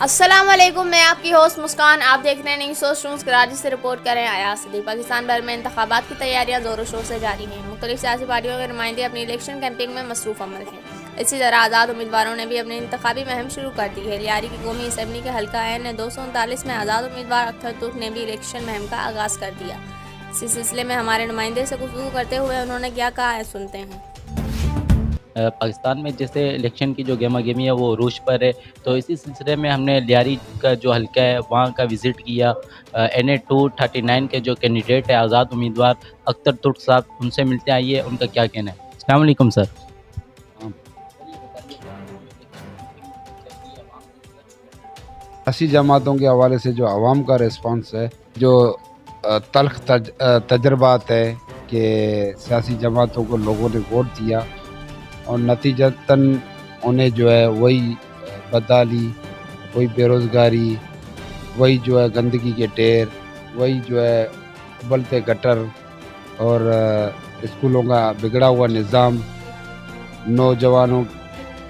السلام علیکم، میں آپ کی ہوسٹ مسکان. آپ دیکھ رہے ہیں نیوز سوشنز کراچی سے رپورٹ کریں آیات صدیق. پاکستان بھر میں انتخابات کی تیاریاں زور و شور سے جاری ہیں. مختلف سیاسی پارٹیوں کے نمائندے اپنی الیکشن کیمپین میں مصروف عمل ہیں. اسی طرح آزاد امیدواروں نے بھی اپنی انتخابی مہم شروع کر دی ہے. لیاری کی قومی اسمبلی کے حلقہ این 239 میں آزاد امیدوار اختر ترک نے بھی الیکشن مہم کا آغاز کر دیا. اسی سلسلے میں ہمارے نمائندے سے گفتگو کرتے ہوئے انہوں نے کیا کہا ہے، سنتے ہیں. پاکستان میں جیسے الیکشن کی جو گہما گہمی ہے وہ عروج پر ہے، تو اسی سلسلے میں ہم نے لیاری کا جو حلقہ ہے وہاں کا وزٹ کیا. این اے 239 کے جو کینڈیڈیٹ ہے آزاد امیدوار اختر ترک صاحب، ان سے ملتے آئیے ان کا کیا کہنا ہے. السلام علیکم سر. سیاسی جماعتوں کے حوالے سے جو عوام کا ریسپانس ہے، جو تلخ تجربات ہے کہ سیاسی جماعتوں کو لوگوں نے ووٹ دیا اور نتیجتاً انہیں جو ہے وہی بدحالی، وہی بے روزگاری، وہی جو ہے گندگی کے ڈھیر، وہی جو ہے ابلتے گٹر اور اسکولوں کا بگڑا ہوا نظام، نوجوانوں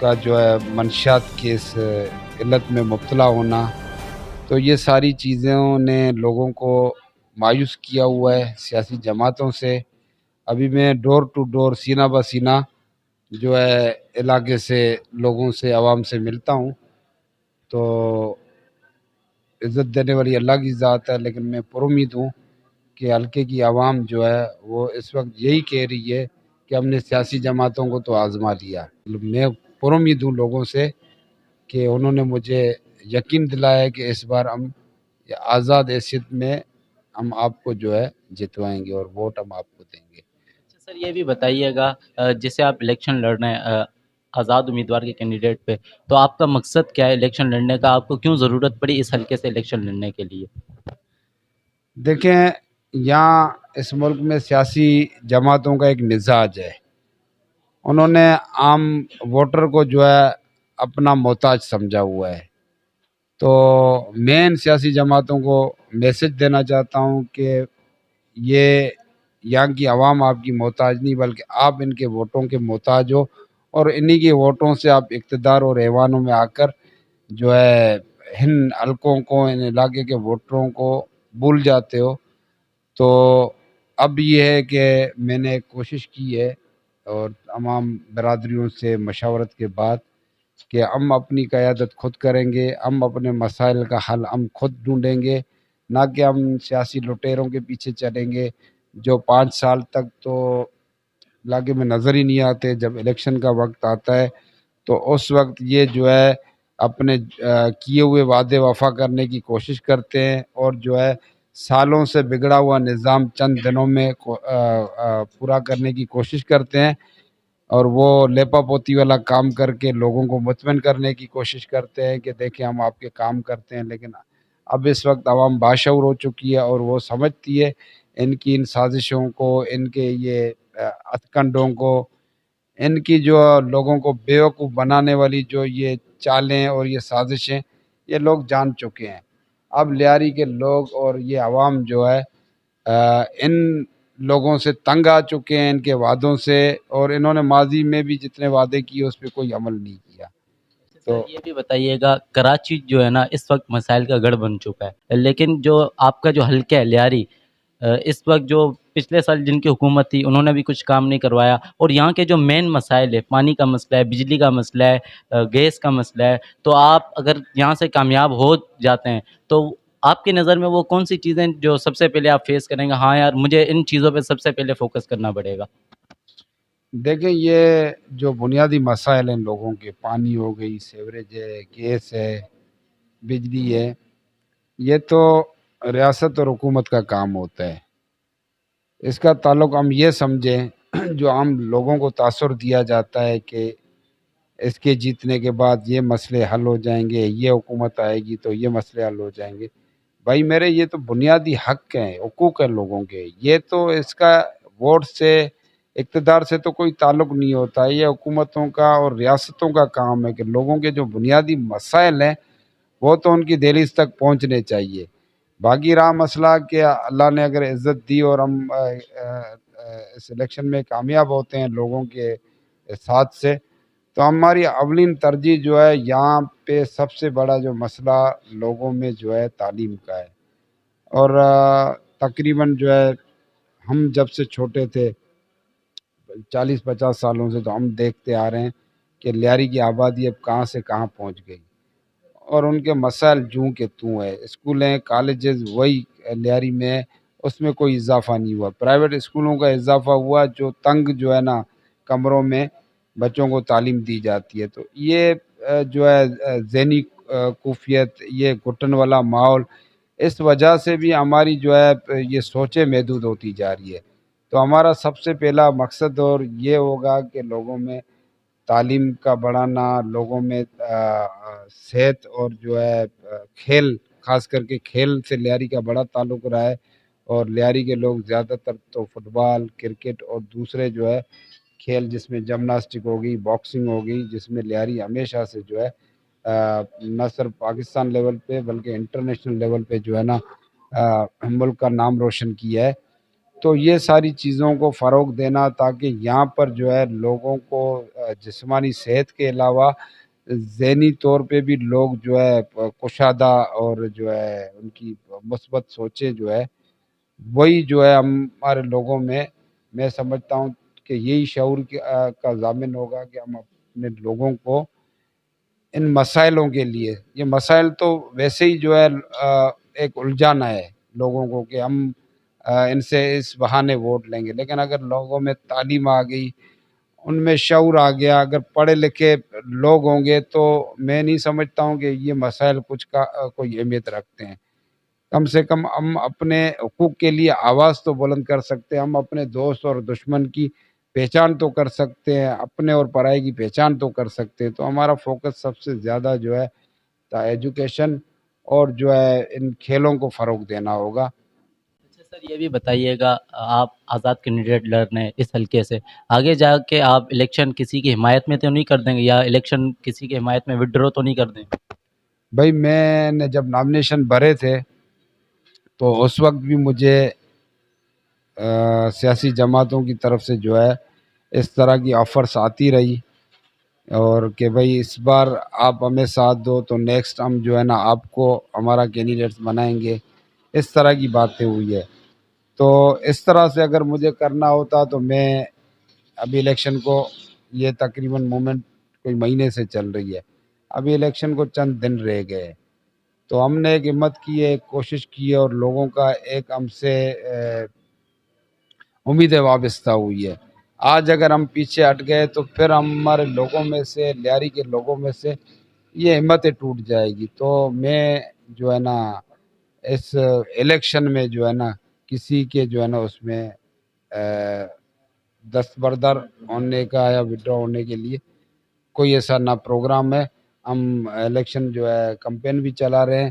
کا جو ہے منشیات کی اس علت میں مبتلا ہونا، تو یہ ساری چیزوں نے لوگوں کو مایوس کیا ہوا ہے سیاسی جماعتوں سے. ابھی میں ڈور ٹو ڈور سینہ بہ سینہ جو ہے علاقے سے لوگوں سے، عوام سے ملتا ہوں، تو عزت دینے والی اللہ کی ذات ہے، لیکن میں پر امید ہوں کہ حلقے کی عوام جو ہے وہ اس وقت یہی کہہ رہی ہے کہ ہم نے سیاسی جماعتوں کو تو آزما لیا. میں پر امید ہوں لوگوں سے کہ انہوں نے مجھے یقین دلایا ہے کہ اس بار ہم آزاد حیثیت میں ہم آپ کو جو ہے جتوائیں گے اور ووٹ ہم آپ کو دیں گے. سر یہ بھی بتائیے گا، جیسے آپ الیکشن لڑ رہے ہیں آزاد امیدوار کے کینڈیڈیٹ پہ، تو آپ کا مقصد کیا ہے الیکشن لڑنے کا؟ آپ کو کیوں ضرورت پڑی اس حلقے سے الیکشن لڑنے کے لیے؟ دیکھیں، یہاں اس ملک میں سیاسی جماعتوں کا ایک مزاج ہے. انہوں نے عام ووٹر کو جو ہے اپنا محتاج سمجھا ہوا ہے. تو میں ان سیاسی جماعتوں کو میسج دینا چاہتا ہوں کہ یہ یہاں کی عوام آپ کی محتاج نہیں، بلکہ آپ ان کے ووٹوں کے محتاج ہو، اور انہی کے ووٹوں سے آپ اقتدار اور ایوانوں میں آ کر جو ہے ان حلقوں کو، ان علاقے کے ووٹروں کو بھول جاتے ہو. تو اب یہ ہے کہ میں نے ایک کوشش کی ہے اور تمام برادریوں سے مشاورت کے بعد کہ ہم اپنی قیادت خود کریں گے، ہم اپنے مسائل کا حل ہم خود ڈھونڈیں گے، نہ کہ ہم سیاسی لٹیروں کے پیچھے چلیں گے جو 5 سال تک تو علاقے میں نظر ہی نہیں آتے. جب الیکشن کا وقت آتا ہے تو اس وقت یہ جو ہے اپنے کیے ہوئے وعدے وفا کرنے کی کوشش کرتے ہیں، اور جو ہے سالوں سے بگڑا ہوا نظام چند دنوں میں پورا کرنے کی کوشش کرتے ہیں، اور وہ لیپا پوتی والا کام کر کے لوگوں کو مطمئن کرنے کی کوشش کرتے ہیں کہ دیکھیں ہم آپ کے کام کرتے ہیں. لیکن اب اس وقت عوام باشعور ہو چکی ہے اور وہ سمجھتی ہے ان کی ان سازشوں کو، ان کے یہ ہتھ کنڈوں کو، ان کی جو لوگوں کو بیوقوف بنانے والی جو یہ چالیں اور یہ سازشیں، یہ لوگ جان چکے ہیں. اب لیاری کے لوگ اور یہ عوام جو ہے ان لوگوں سے تنگ آ چکے ہیں، ان کے وعدوں سے، اور انہوں نے ماضی میں بھی جتنے وعدے کیے اس پہ کوئی عمل نہیں کیا. سر یہ بھی بتائیے گا، کراچی جو ہے نا اس وقت مسائل کا گڑھ بن چکا ہے، لیکن جو آپ کا جو حلقہ ہے لیاری، اس وقت جو پچھلے سال جن کی حکومت تھی انہوں نے بھی کچھ کام نہیں کروایا، اور یہاں کے جو مین مسائل ہے، پانی کا مسئلہ ہے، بجلی کا مسئلہ ہے، گیس کا مسئلہ ہے، تو آپ اگر یہاں سے کامیاب ہو جاتے ہیں تو آپ کی نظر میں وہ کون سی چیزیں جو سب سے پہلے آپ فیس کریں گے، ہاں یار مجھے ان چیزوں پہ سب سے پہلے فوکس کرنا پڑے گا؟ دیکھیں، یہ جو بنیادی مسائل ہیں لوگوں کے، پانی ہو گئی، سیوریج ہے، گیس ہے، بجلی ہے، یہ تو ریاست اور حکومت کا کام ہوتا ہے. اس کا تعلق ہم یہ سمجھیں، جو عام لوگوں کو تاثر دیا جاتا ہے کہ اس کے جیتنے کے بعد یہ مسئلے حل ہو جائیں گے، یہ حکومت آئے گی تو یہ مسئلے حل ہو جائیں گے. بھائی میرے، یہ تو بنیادی حق ہیں، حقوق ہیں لوگوں کے. یہ تو اس کا ووٹ سے، اقتدار سے تو کوئی تعلق نہیں ہوتا. یہ حکومتوں کا اور ریاستوں کا کام ہے کہ لوگوں کے جو بنیادی مسائل ہیں وہ تو ان کی دہلیز تک پہنچنے چاہیے. باقی رہا مسئلہ کہ اللہ نے اگر عزت دی اور ہم اس الیکشن میں کامیاب ہوتے ہیں لوگوں کے ساتھ سے، تو ہماری اولین ترجیح جو ہے یہاں پہ سب سے بڑا جو مسئلہ لوگوں میں جو ہے تعلیم کا ہے. اور تقریباً جو ہے ہم جب سے چھوٹے تھے 40-50 سالوں سے تو ہم دیکھتے آ رہے ہیں کہ لیاری کی آبادی اب کہاں سے کہاں پہنچ گئی اور ان کے مسائل جوں کے توں ہے. اسکولیں کالجز وہی لیاری میں ہے، اس میں کوئی اضافہ نہیں ہوا. پرائیویٹ اسکولوں کا اضافہ ہوا جو تنگ جو ہے نا کمروں میں بچوں کو تعلیم دی جاتی ہے. تو یہ جو ہے ذہنی کوفیت، یہ گھٹن والا ماحول، اس وجہ سے بھی ہماری جو ہے یہ سوچیں محدود ہوتی جا رہی ہے. تو ہمارا سب سے پہلا مقصد اور یہ ہوگا کہ لوگوں میں تعلیم کا بڑھانا، لوگوں میں صحت اور جو ہے کھیل، خاص کر کے کھیل سے لیاری کا بڑا تعلق رہا ہے. اور لیاری کے لوگ زیادہ تر تو فٹ بال، کرکٹ اور دوسرے جو ہے کھیل جس میں جمناسٹک ہوگی، باکسنگ ہوگی، جس میں لیاری ہمیشہ سے جو ہے نہ صرف پاکستان لیول پہ بلکہ انٹرنیشنل لیول پہ جو ہے نا ملک کا نام روشن کیا ہے. تو یہ ساری چیزوں کو فروغ دینا تاکہ یہاں پر جو ہے لوگوں کو جسمانی صحت کے علاوہ ذہنی طور پہ بھی لوگ جو ہے کشادہ اور جو ہے ان کی مثبت سوچیں جو ہے وہی جو ہے ہمارے لوگوں میں سمجھتا ہوں کہ یہی شعور کا ضامن ہوگا کہ ہم اپنے لوگوں کو ان مسائلوں کے لیے، یہ مسائل تو ویسے ہی جو ہے ایک الجھانا ہے لوگوں کو کہ ہم ان سے اس بہانے ووٹ لیں گے، لیکن اگر لوگوں میں تعلیم آ گئی، ان میں شعور آ گیا، اگر پڑھے لکھے لوگ ہوں گے تو میں نہیں سمجھتا ہوں کہ یہ مسائل کچھ کا کوئی اہمیت رکھتے ہیں. کم سے کم ہم اپنے حقوق کے لیے آواز تو بلند کر سکتے ہیں، ہم اپنے دوست اور دشمن کی پہچان تو کر سکتے ہیں، اپنے اور پرائے کی پہچان تو کر سکتے ہیں. تو ہمارا فوکس سب سے زیادہ جو ہے ایجوکیشن اور جو ہے ان کھیلوں کو فروغ دینا ہوگا. اچھا سر، یہ بھی بتائیے گا، آپ آزاد کینڈیڈیٹ لڑ رہے ہیں اس حلقے سے، آگے جا کے آپ الیکشن کسی کی حمایت میں تو نہیں کر دیں گے، یا الیکشن کسی کی حمایت میں وڈرو تو نہیں کر دیں گے؟ بھائی میں نے جب نامنیشن بھرے تھے تو اس وقت بھی مجھے سیاسی جماعتوں کی طرف سے جو ہے اس طرح کی آفرز آتی رہی اور کہ بھائی اس بار آپ ہمیں ساتھ دو تو نیکسٹ ہم جو ہے نا آپ کو ہمارا کینڈیڈیٹس بنائیں گے، اس طرح کی باتیں ہوئی ہے. تو اس طرح سے اگر مجھے کرنا ہوتا تو میں ابھی الیکشن کو، یہ تقریباً مومنٹ کوئی مہینے سے چل رہی ہے، ابھی الیکشن کو چند دن رہ گئے، تو ہم نے ایک ہمت کی ہے، ایک کوشش کی ہے اور لوگوں کا ایک ہم سے امیدیں وابستہ ہوئی ہے. آج اگر ہم پیچھے ہٹ گئے تو پھر ہمارے لوگوں میں سے، لیاری کے لوگوں میں سے یہ ہمتیں ٹوٹ جائے گی. تو میں جو ہے نا اس الیکشن میں جو ہے نا کسی کے جو ہے نا اس میں دستبردار ہونے کا یا وڈرا ہونے کے لیے کوئی ایسا نہ پروگرام ہے. ہم الیکشن جو ہے کمپین بھی چلا رہے ہیں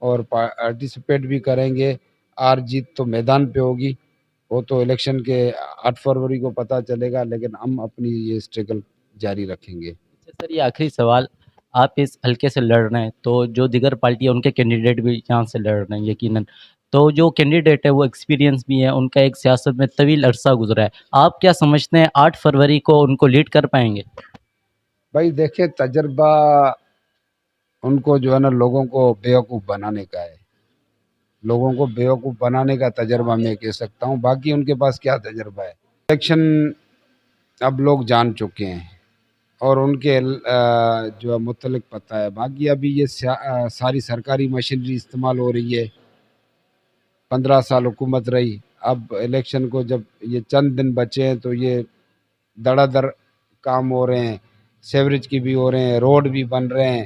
اور پارٹیسپیٹ بھی کریں گے. ہار جیت تو میدان پہ ہوگی، وہ تو الیکشن کے 8 فروری کو پتہ چلے گا، لیکن ہم اپنی یہ اسٹرگل جاری رکھیں گے. اچھا سر، یہ آخری سوال، آپ اس حلقے سے لڑ رہے ہیں تو جو دیگر پارٹی ہے ان کے کینڈیڈیٹ بھی یہاں سے لڑ رہے ہیں یقیناً، تو جو کینڈیڈیٹ ہے وہ ایکسپیرینس بھی ہے، ان کا ایک سیاست میں طویل عرصہ گزرا ہے، آپ کیا سمجھتے ہیں 8 فروری کو ان کو لیڈ کر پائیں گے؟ بھائی دیکھیں، تجربہ ان کو جو ہے نا لوگوں کو بیوقوف بنانے کا ہے، لوگوں کو بیوقوف بنانے کا تجربہ میں کہہ سکتا ہوں، باقی ان کے پاس کیا تجربہ ہے. الیکشن اب لوگ جان چکے ہیں اور ان کے جو ہے متعلق پتہ ہے. باقی ابھی یہ ساری سرکاری مشینری استعمال ہو رہی ہے، 15 سال حکومت رہی، اب الیکشن کو جب یہ چند دن بچے ہیں تو یہ دڑا در کام ہو رہے ہیں، سیوریج کی بھی ہو رہے ہیں، روڈ بھی بن رہے ہیں،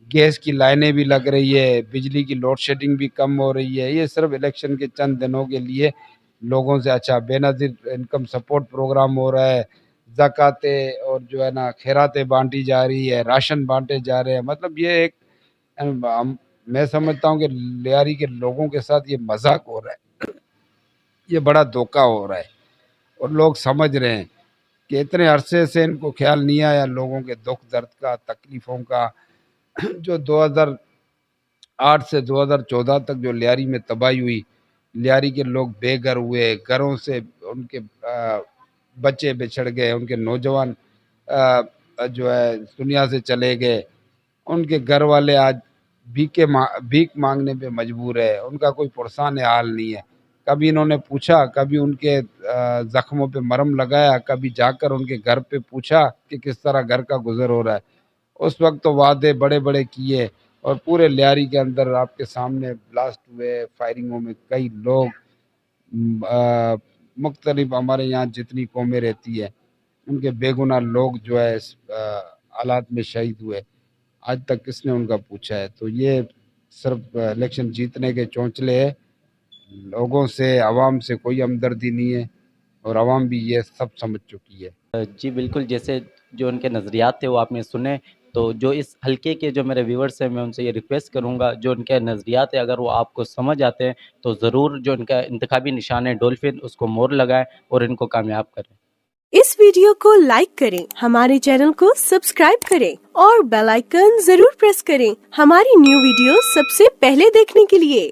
گیس کی لائنیں بھی لگ رہی ہے، بجلی کی لوڈ شیڈنگ بھی کم ہو رہی ہے. یہ صرف الیکشن کے چند دنوں کے لیے لوگوں سے اچھا بے نظیر انکم سپورٹ پروگرام ہو رہا ہے، زکاتیں اور جو ہے نا خیراتیں بانٹی جا رہی ہے، راشن بانٹے جا رہے ہیں. مطلب یہ ایک میں سمجھتا ہوں کہ لیاری کے لوگوں کے ساتھ یہ مذاق ہو رہا ہے، یہ بڑا دھوکہ ہو رہا ہے اور لوگ سمجھ رہے ہیں کہ اتنے عرصے سے ان کو خیال نہیں آیا لوگوں کے دکھ درد کا، تکلیفوں کا. جو 2008 سے 2014 تک جو لیاری میں تباہی ہوئی، لیاری کے لوگ بے گھر ہوئے، گھروں سے ان کے بچے بچھڑ گئے، ان کے نوجوان جو ہے دنیا سے چلے گئے ان کے گھر والے آج بھیک مانگنے پہ مجبور ہے، ان کا کوئی پرسان حال نہیں ہے. کبھی انہوں نے پوچھا، کبھی ان کے زخموں پہ مرہم لگایا، کبھی جا کر ان کے گھر پہ پوچھا کہ کس طرح گھر کا گزر ہو رہا ہے. اس وقت تو وعدے بڑے بڑے کیے، اور پورے لیاری کے اندر آپ کے سامنے بلاسٹ ہوئے، فائرنگوں میں کئی لوگ مختلف ہمارے یہاں جتنی قومیں رہتی ہیں ان کے بے گناہ لوگ جو ہے اس حالات میں شہید ہوئے. آج تک کس نے ان کا پوچھا ہے؟ تو یہ صرف الیکشن جیتنے کے چونچلے ہے. لوگوں سے، عوام سے کوئی ہمدردی نہیں ہے، اور عوام بھی یہ سب سمجھ چکی ہے. جی بالکل، جیسے جو ان کے نظریات تھے وہ آپ نے سنے، تو جو اس حلقے کے جو میرے ویورز ہیں میں ان سے یہ ریکویسٹ کروں گا، جو ان کے نظریات ہیں اگر وہ آپ کو سمجھ آتے ہیں تو ضرور جو ان کا انتخابی نشان ہے ڈولفن، اس کو مور لگائیں اور ان کو کامیاب کریں. اس ویڈیو کو لائک کریں، ہمارے چینل کو سبسکرائب کریں اور بیل آئیکن ضرور پریس کریں ہماری نیو ویڈیو سب سے پہلے دیکھنے کے لیے.